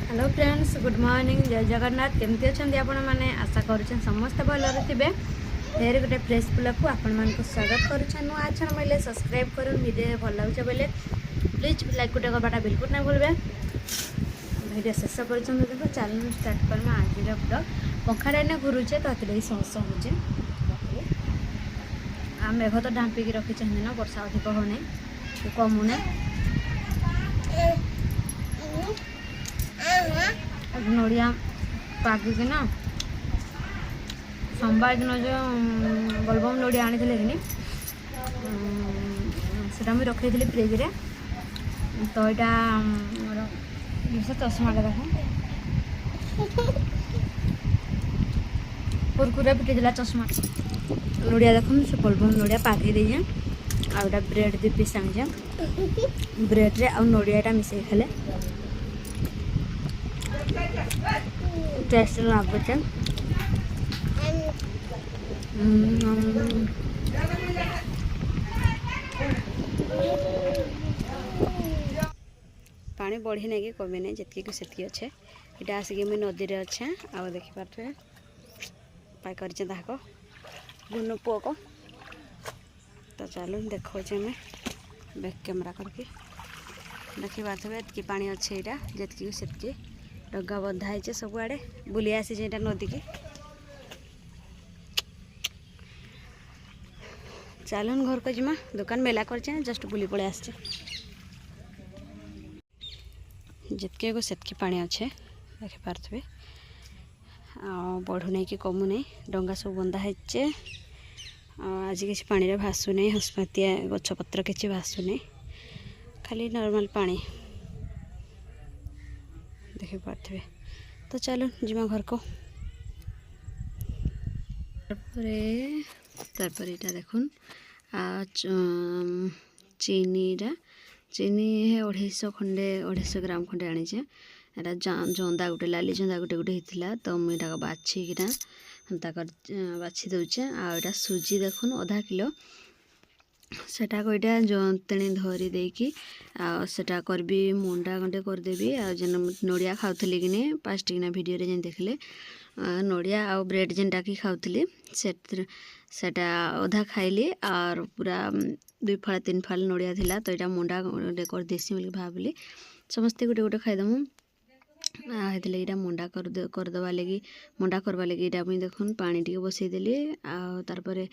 Hello friends, good morning, जय जगन्नाथ। केमती अच्छा आपण मैंने आशा करें समस्त भलरे थे। फिर गोटे फ्रेश ब्लॉग को आपण मान स्वागत करुँच। नुआ अच्छा मिले सब्सक्राइब कर वीडियो भल लगे बोले प्लीज लाइक गोटे करवाटा बिल्कुल नहीं भूलें। वीडियो शेष कर देख चैनल स्टार्ट करें आज ब्लॉग। पंखाटा ने घुरुचे तो ये समस होचे आ मेघ तो ढांपिकी रखी ना वर्षा अधिक होने कमुने नड़िया पागिकी ना सोमवार दिन जो बोलबम नड़िया आनी थे कि से मुझे रखी थी फ्रिज रे। तो यहाँ चश्माटा देख कुरकुरे फिटी चश्मा नड़िया देख से बोलबम नड़िया पागे दे आउटा ब्रेड दी पीस आनी ब्रेड रे आ नड़ियाटा मिसे खेले टेस्ट लगुचे। पानी बढ़ी नहीं कि कमी नहीं जितकी से अच्छे यहाँ आसिक मुझे नदी रे अच्छे आ देखिपे पाई कर गुनु पुओ को। तो चलो देखा मैं बैक कैमेरा करके देखिपे ये पानी अच्छे यहाँ जितकी से डगा बंधा है सबुआड़े बुली आसी नदी की। चलन घर को जिमा दुकान मेला कर जस्ट बुली पड़े आस जितके को सेतकी पानी अच्छे देखिपे बढ़ू नहीं कि कमु नहीं डंगा सब बंधा है। आज किसी पानी भासु नहीं हसमातिया गछपत्र किसी भासु नहीं खाली नॉर्मल पानी देखिपे। तो चलो जिमा घर को तारपर यहाँ देखुन चीनी है 250 खंडे 250 ग्राम खंडे आनीचे। यहाँ जंदा गोटे लाली जंदा गोटे गोटे होता तो मुझे बाछिकिना बाछि दौचे। आटा सुजी देखुन आधा किलो सेटा को यहाँ जंतणी धरी देकी सेटा करबी मुंडा गंटे करदेवी। जेन नड़िया खाऊली कि नहीं पास्टिकना वीडियो रे जेन देखले नड़िया आ ब्रेड जेनटा कि खाऊली सेटा अधा खाइली और पूरा 2 फाल 3 फाल नड़िया थिला। तो यहाँ मुंडा गोटे करदेसी बोली भाविली समस्ते गोटे गोटे खाईदमु यहाँ मुंडा करदवा लगी मुंडा करवा लगी यहाँ मुझे देखुन पानी टी बसईदेली आर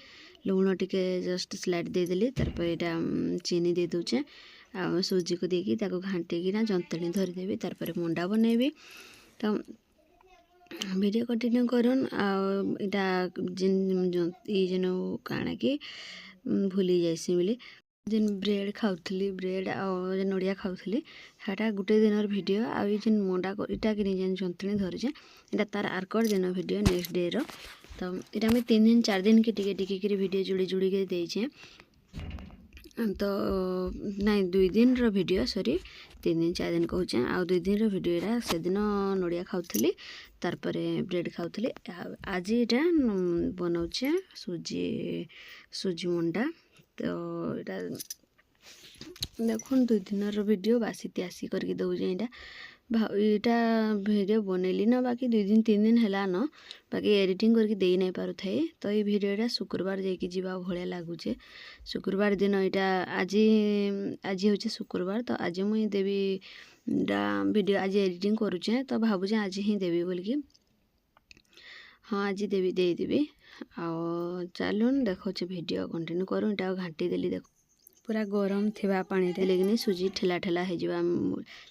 लुण टी जस्ट स्लाइड देदेली। तारपर यहाँ चीनी दे दूचे आ सूजी को देकी घाटिकिना जंतणी धरीदेवी तारपर मुंडा बनैबी। तो वीडियो कंटिन्यू करूँ आटा जेन काଣା कि भूली जाइसी बोली जेन ब्रेड खाऊली ब्रेड आ नड़िया खाऊली हाँ गोटे दिन वीडियो आई जेन मुंडा इटा कि जेन जंतणी धरीचे यहाँ तार आरकर दिन वीडियो नेक्स्ट डे रो। तो यहाँ मुझे 3 दिन 4 दिन की टिके वीडियो जुड़ी जुड़ी के देचे। तो नाई 2 दिन रो वीडियो सॉरी 3 दिन 4 दिन कहूचे आ 2 दिन रो वीडियो यहाँ से दिन नड़िया खाऊली तारपर ब्रेड खाऊली। आज यहाँ बनाऊे सुजी मुंडा। तो यहाँ देखुन 2 दिन वीडियो बासी त्यासी करके दौजे यहाँ वीडियो बनैली ना बाकी 2 दिन 3 दिन है न बाकी एडिटिंग करके दे नहीं पार थाए। तो ये वीडियोटा शुक्रवार जाकि जीवा भाया लगुचे शुक्रवार दिन यहाँ आज हूँ शुक्रवार। तो आज मुई देवी वीडियो आज एडिटिंग करुचे तो भावुचे आज ही देवी बोलिकी हाँ आज देवी देदेवी। आ चलून देखा वीडियो कंटिन्यू करूँ यहाँ घाटी देली देख पूरा गरम थिबा पानी लेकिन सुजी ठेला ठेला हो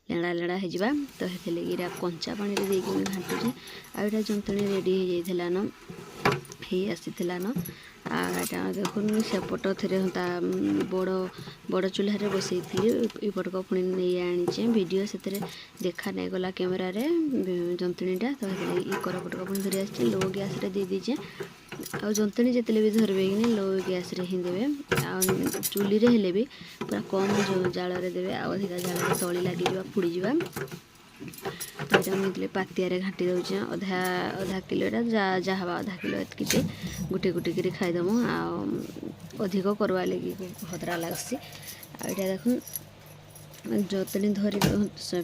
लेड़ा लेड़ा हो। तो ये कंचा पानी देकी घाटुचे आटा जंतणी रेडी हो जाइला न ही आसीला न आटा देखुन सेपट थे बड़ बड़ चूल्हा बसई थी पटक पुणी नहीं आनीचे वीडियो से देखा नहीं गला कैमेरा रे जंतणीटा। तो ये करपटक पुणी धरी आसी लो गैस रे दे दीचे आ जंतणी जिते भी धरवे कि लो गैस रे ही देवे आ चुली रे हेले भी पूरा कम जाल रे देवे अधिका जाल तली लगी पुड़ी जावा। तो यहाँ मुझे पातिया घाटी दौचे अधा किलोटा जहाँ आधा किलो एतकी गुटे गुटे कर खाईदमु अधिक करवा लगी खतरा लगसी। आ देखुन जतनी धरी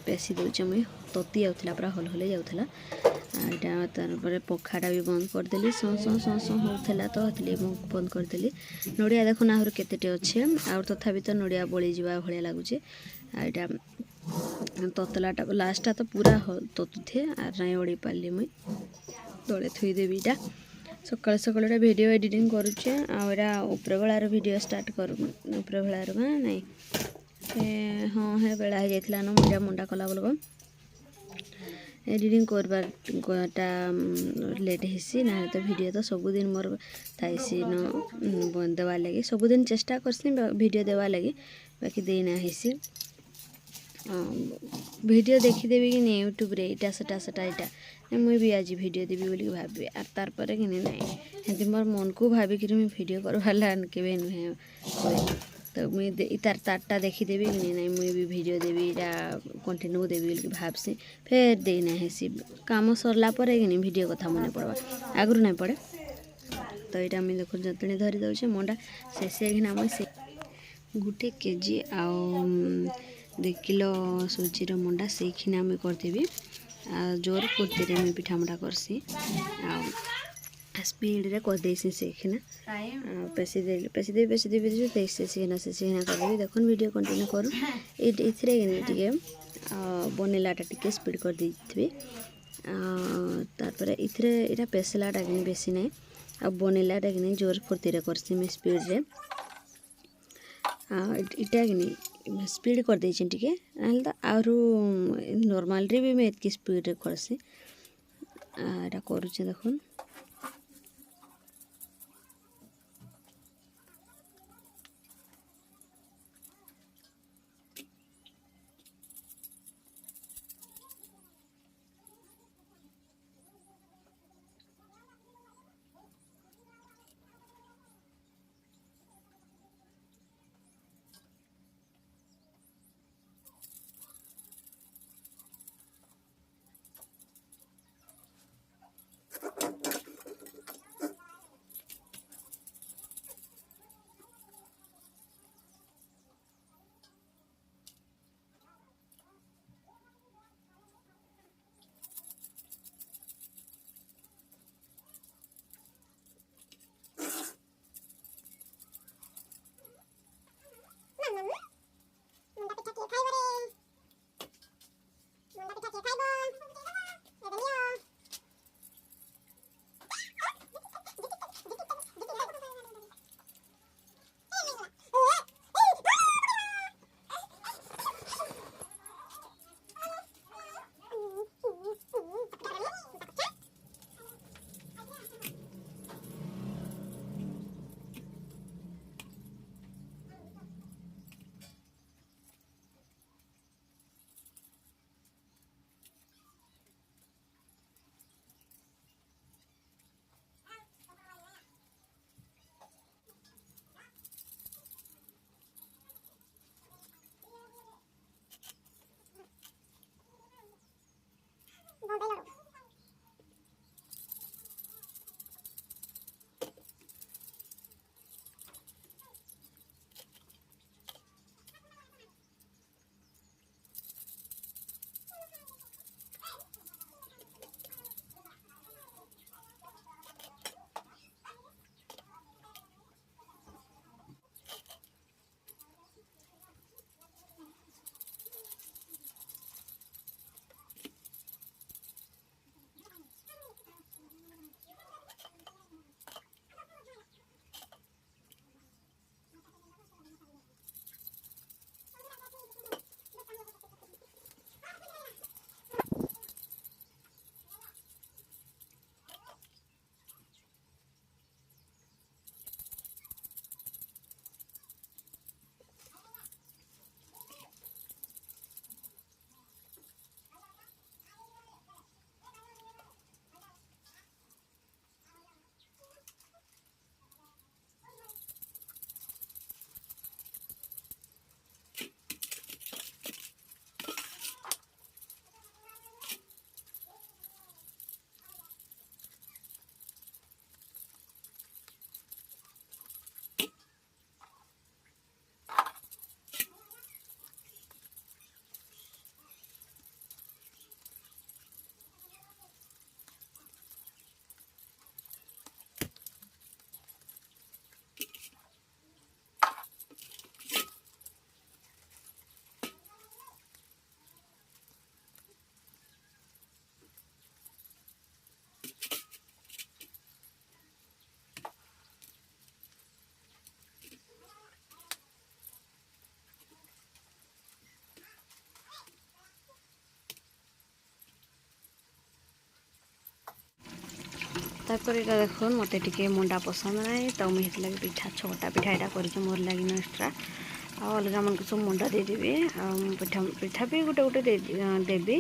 पेसी दूचे मुई तती जाऊला पूरा हल हल जाऊला यहाँ तार पंखाटा भी बंद करदेली सौ सौ सौ सौ होता तो बंद करदेली नड़िया देखुन आहर केते अच्छे आउ तथापि तो नड़िया बड़ी जावा भाया लगुचे यहाँ ततलाटा लास्टा तो पूरा ततुथे आर ना ओड़ी पाली मुई तले थुईदेवी इटा सकाल सकाल वीडियो एडिटिंग करुचे आरा उपरबेलार वीडियो स्टार्ट कर उपरबेलार नहीं हाँ हे बेला हो जाता ना मुझा मुंडा कला बोल एडिटिंग करवाटा लेट हेसी ना तो वीडियो तो सबुदिन मोर थाइसी न देवार लगे सबुदिन चेष्टा करसी वीडियो देवार लगे बाकी देना हेसी वीडियो देखीदेवी कि नहीं यूट्यूब रे इटा सेटा सेटा इटा मुई भी आज वीडियो देवी बोली भाबी आर तार पर कि नहीं हेंती मोर मन को भाविक मुझे वीडियो करवाला के नुहे तो मुई तार तारटा देखीदेवी कि नहीं मुई भी वीडियो देवी इटा कंटिन्यू देवी बोली भाबसी फिर देना हेसी काम सरला पर कि नहीं वीडियो कथा मन पड़वा आगु नहीं पड़े तो यहाँ मुझे देख जतनी धरी दौचे मंडा शेषियाकिना मुई से गोटे केजी आउ 2 किलो सुजीर मंडा से खिना मुई करदेवी जोर फुर्ती मुई पिठा मुठा करसी स्पीड रे करदेसी से खिना पेसी देसी खिना करदेवी देखुन वीडियो कंटिन्यू करूँ ये बनेलाटा टिके स्पीड कर देथि तार इथे इटा पेसलाटा कि बेसी ना आ बनेलाटा कि जोर फुर्ती करसी मैं स्पीड रे इटा कि स्पीड कर देछि टिके ना तो आरु नॉर्मल रे भी मैं इतकी स्पीड रे करसी एटा करूचे देखुन तापर ये देखुन मत टे मंडा पसंद ना तो मुझे लगे पिठा 6टा पिठा यहाँ कर मोर लगे एक्सट्रा अलग मन सब मंडा देदेवी पिठा पिठा भी गोटे गोटे देवी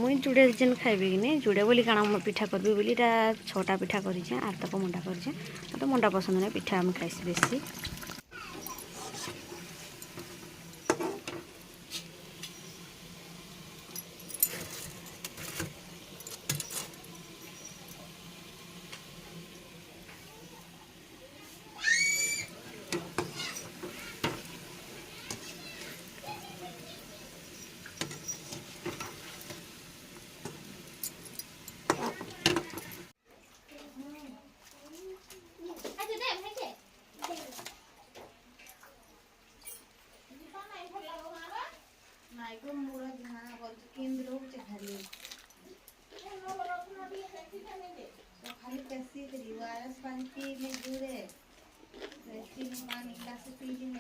मुई जुड़े जेन खाइबी कि नहीं जुड़े बोली काଣା पिठा करबी बोली 6टा पिठा करें आर तक मंडा करें मतलब मंडा पसंद ना पिठा आम खाइसी बेसी खाली कैसी वायरस पानी पी ले जुड़े पानी गिलास पी ले